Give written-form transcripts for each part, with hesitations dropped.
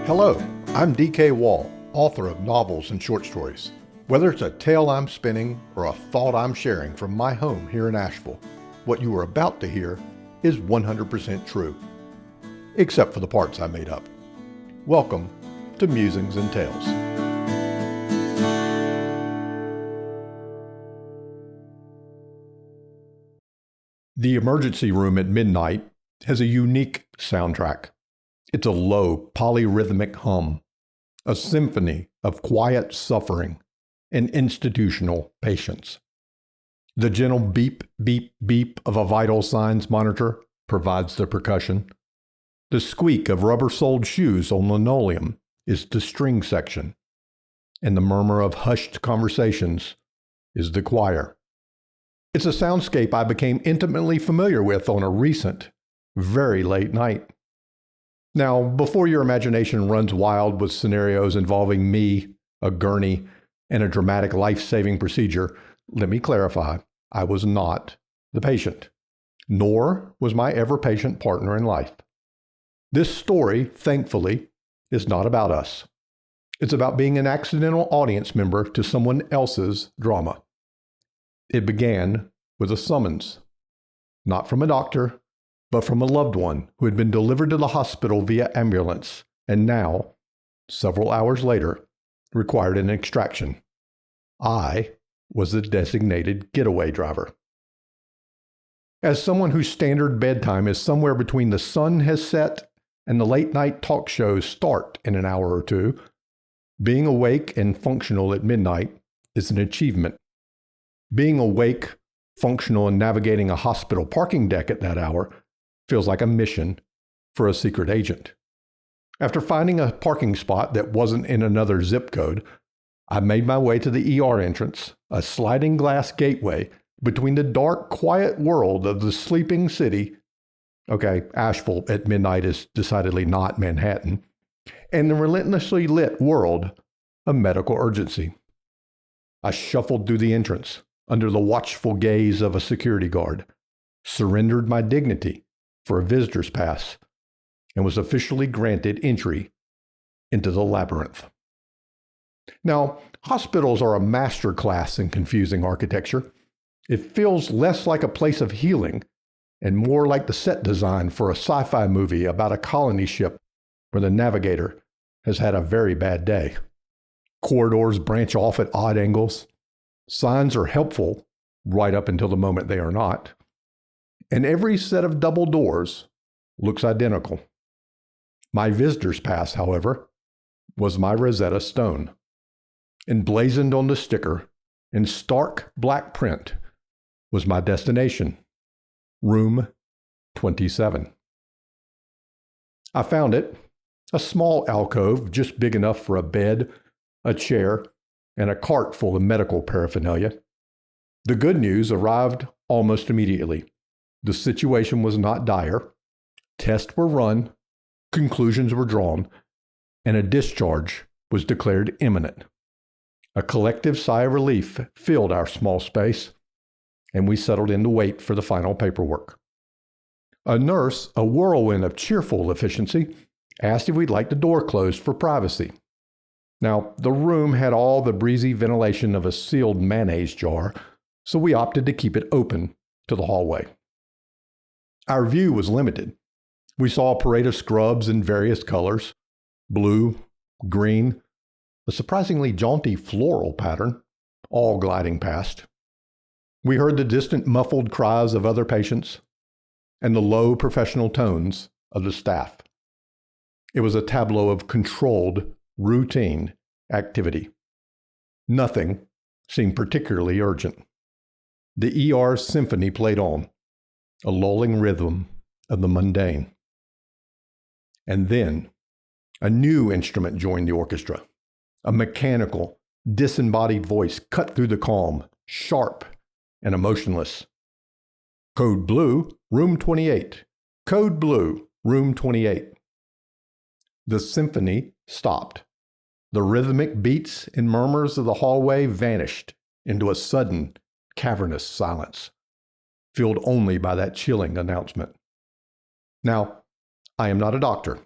Hello, I'm D.K. Wall, author of novels and short stories. Whether it's a tale I'm spinning or a thought I'm sharing from my home here in Asheville, what you are about to hear is 100% true, except for the parts I made up. Welcome to Musings and Tales. The emergency room at midnight has a unique soundtrack. It's a low, polyrhythmic hum, a symphony of quiet suffering and institutional patience. The gentle beep, beep, beep of a vital signs monitor provides the percussion. The squeak of rubber-soled shoes on linoleum is the string section, and the murmur of hushed conversations is the choir. It's a soundscape I became intimately familiar with on a recent, very late night. Now, before your imagination runs wild with scenarios involving me, a gurney, and a dramatic life-saving procedure, let me clarify, I was not the patient, nor was my ever-patient partner in life. This story, thankfully, is not about us. It's about being an accidental audience member to someone else's drama. It began with a summons, not from a doctor, but from a loved one who had been delivered to the hospital via ambulance and now, several hours later, required an extraction. I was the designated getaway driver. As someone whose standard bedtime is somewhere between the sun has set and the late-night talk shows start in an hour or two, being awake and functional at midnight is an achievement. Being awake, functional, and navigating a hospital parking deck at that hour feels like a mission for a secret agent. After finding a parking spot that wasn't in another zip code, I made my way to the ER entrance, a sliding glass gateway between the dark, quiet world of the sleeping city. Okay, Asheville at midnight is decidedly not Manhattan, and the relentlessly lit world of medical urgency. I shuffled through the entrance under the watchful gaze of a security guard, surrendered my dignity for a visitor's pass, and was officially granted entry into the labyrinth. Now, hospitals are a master class in confusing architecture. It feels less like a place of healing and more like the set design for a sci-fi movie about a colony ship where the navigator has had a very bad day. Corridors branch off at odd angles. Signs are helpful right up until the moment they are not. And every set of double doors looks identical. My visitor's pass, however, was my Rosetta Stone. Emblazoned on the sticker, in stark black print, was my destination, room 27. I found it, a small alcove just big enough for a bed, a chair, and a cart full of medical paraphernalia. The good news arrived almost immediately. The situation was not dire. Tests were run, conclusions were drawn, and a discharge was declared imminent. A collective sigh of relief filled our small space, and we settled in to wait for the final paperwork. A nurse, a whirlwind of cheerful efficiency, asked if we'd like the door closed for privacy. Now, the room had all the breezy ventilation of a sealed mayonnaise jar, so we opted to keep it open to the hallway. Our view was limited. We saw a parade of scrubs in various colors, blue, green, a surprisingly jaunty floral pattern, all gliding past. We heard the distant muffled cries of other patients and the low professional tones of the staff. It was a tableau of controlled, routine activity. Nothing seemed particularly urgent. The ER's symphony played on, a lulling rhythm of the mundane. And then, a new instrument joined the orchestra. A mechanical, disembodied voice cut through the calm, sharp and emotionless. Code blue, room 28. Code blue, room 28. The symphony stopped. The rhythmic beats and murmurs of the hallway vanished into a sudden, cavernous silence, filled only by that chilling announcement. Now, I am not a doctor.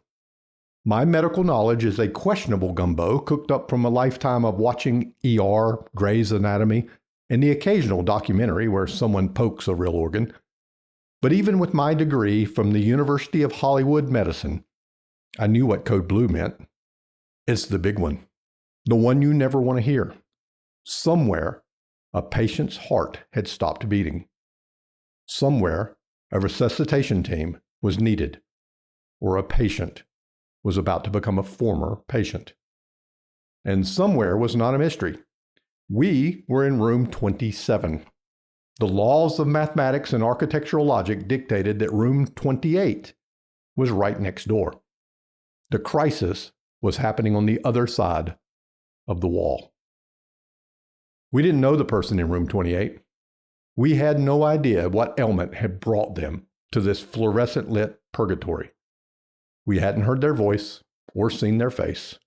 My medical knowledge is a questionable gumbo cooked up from a lifetime of watching ER, Grey's Anatomy, and the occasional documentary where someone pokes a real organ. But even with my degree from the University of Hollywood Medicine, I knew what Code Blue meant. It's the big one, the one you never want to hear. Somewhere, a patient's heart had stopped beating. Somewhere, a resuscitation team was needed, or a patient was about to become a former patient. And somewhere was not a mystery. We were in room 27. The laws of mathematics and architectural logic dictated that room 28 was right next door. The crisis was happening on the other side of the wall. We didn't know the person in room 28. We had no idea what ailment had brought them to this fluorescent lit purgatory. We hadn't heard their voice or seen their face.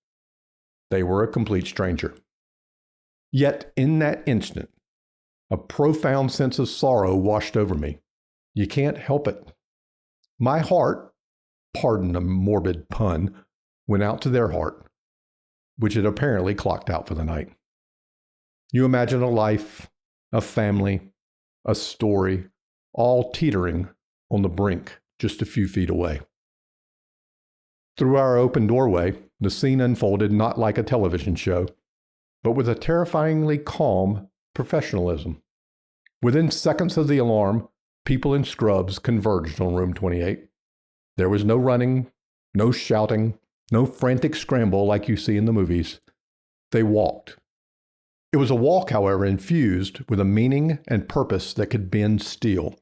They were a complete stranger. Yet in that instant, a profound sense of sorrow washed over me. You can't help it. My heart, pardon a morbid pun, went out to their heart, which had apparently clocked out for the night. You imagine a life, a family, a story, all teetering on the brink just a few feet away. Through our open doorway, the scene unfolded not like a television show, but with a terrifyingly calm professionalism. Within seconds of the alarm, people in scrubs converged on room 28. There was no running, no shouting, no frantic scramble like you see in the movies. They walked. It was a walk, however, infused with a meaning and purpose that could bend steel.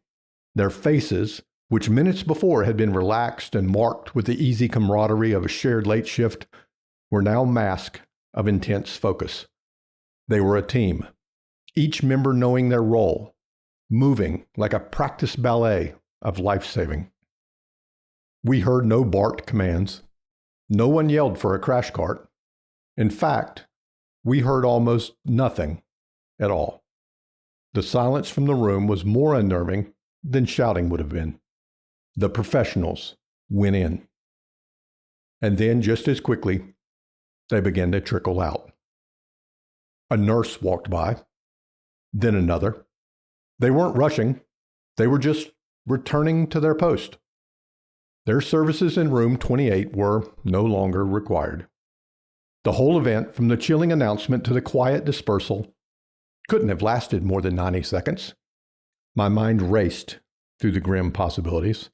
Their faces, which minutes before had been relaxed and marked with the easy camaraderie of a shared late shift, were now masked of intense focus. They were a team, each member knowing their role, moving like a practiced ballet of life-saving. We heard no barked commands. No one yelled for a crash cart. In fact, we heard almost nothing at all. The silence from the room was more unnerving than shouting would have been. The professionals went in. And then, just as quickly, they began to trickle out. A nurse walked by, then another. They weren't rushing. They were just returning to their post. Their services in room 28 were no longer required. The whole event, from the chilling announcement to the quiet dispersal, couldn't have lasted more than 90 seconds. My mind raced through the grim possibilities.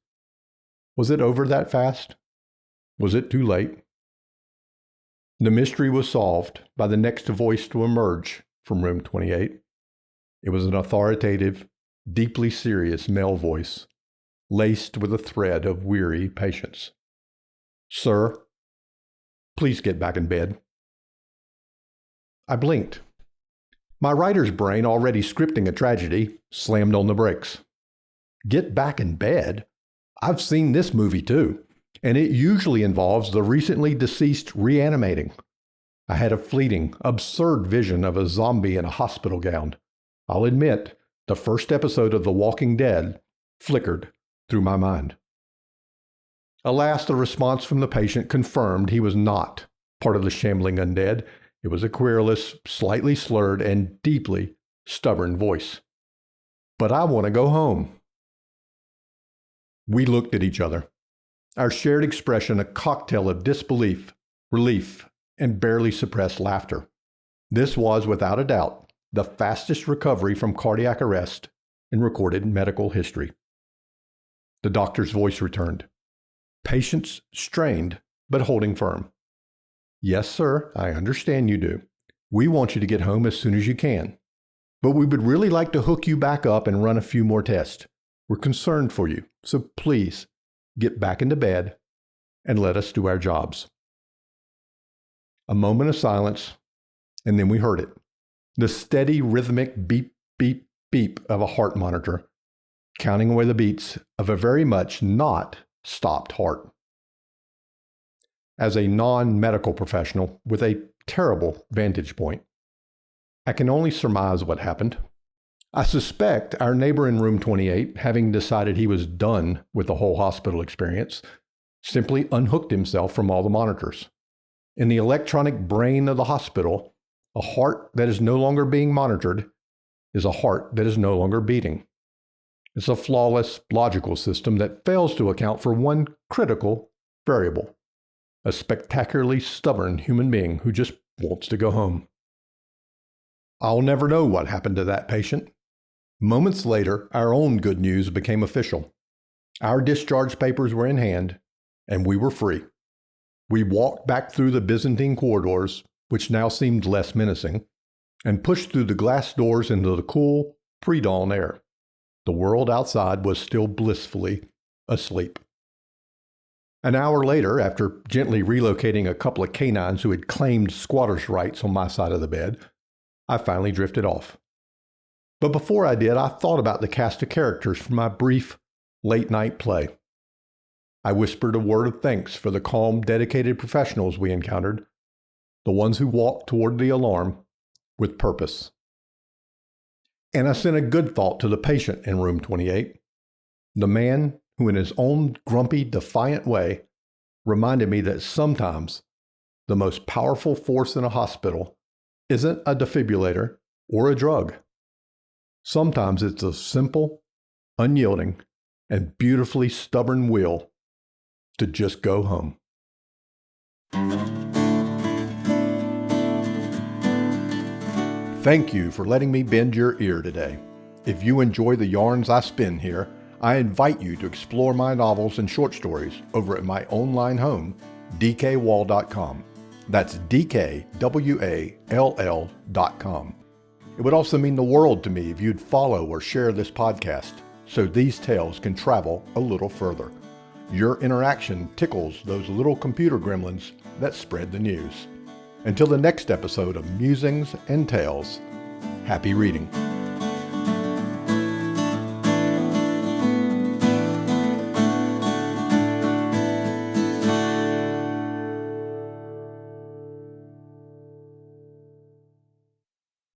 Was it over that fast? Was it too late? The mystery was solved by the next voice to emerge from room 28. It was an authoritative, deeply serious male voice, laced with a thread of weary patience. "Sir, please get back in bed." I blinked. My writer's brain, already scripting a tragedy, slammed on the brakes. Get back in bed? I've seen this movie too, and it usually involves the recently deceased reanimating. I had a fleeting, absurd vision of a zombie in a hospital gown. I'll admit, the first episode of The Walking Dead flickered through my mind. Alas, the response from the patient confirmed he was not part of the shambling undead. It was a querulous, slightly slurred, and deeply stubborn voice. "But I want to go home." We looked at each other, our shared expression a cocktail of disbelief, relief, and barely suppressed laughter. This was, without a doubt, the fastest recovery from cardiac arrest in recorded medical history. The doctor's voice returned. Patience strained, but holding firm. "Yes, sir, I understand you do. We want you to get home as soon as you can. But we would really like to hook you back up and run a few more tests. We're concerned for you, so please get back into bed and let us do our jobs." A moment of silence, and then we heard it. The steady, rhythmic beep, beep, beep of a heart monitor, counting away the beats of a very much not stopped heart. As a non-medical professional with a terrible vantage point, I can only surmise what happened. I suspect our neighbor in room 28, having decided he was done with the whole hospital experience, simply unhooked himself from all the monitors. In the electronic brain of the hospital, a heart that is no longer being monitored is a heart that is no longer beating. It's a flawless, logical system that fails to account for one critical variable: a spectacularly stubborn human being who just wants to go home. I'll never know what happened to that patient. Moments later, our own good news became official. Our discharge papers were in hand, and we were free. We walked back through the Byzantine corridors, which now seemed less menacing, and pushed through the glass doors into the cool, pre-dawn air. The world outside was still blissfully asleep. An hour later, after gently relocating a couple of canines who had claimed squatters' rights on my side of the bed, I finally drifted off. But before I did, I thought about the cast of characters from my brief late-night play. I whispered a word of thanks for the calm, dedicated professionals we encountered, the ones who walked toward the alarm with purpose. And I sent a good thought to the patient in room 28, the man who in his own grumpy, defiant way reminded me that sometimes the most powerful force in a hospital isn't a defibrillator or a drug. Sometimes it's a simple, unyielding, and beautifully stubborn will to just go home. Thank you for letting me bend your ear today. If you enjoy the yarns I spin here, I invite you to explore my novels and short stories over at my online home, dkwall.com. That's dkwall.com. It would also mean the world to me if you'd follow or share this podcast so these tales can travel a little further. Your interaction tickles those little computer gremlins that spread the news. Until the next episode of Musings and Tales, happy reading.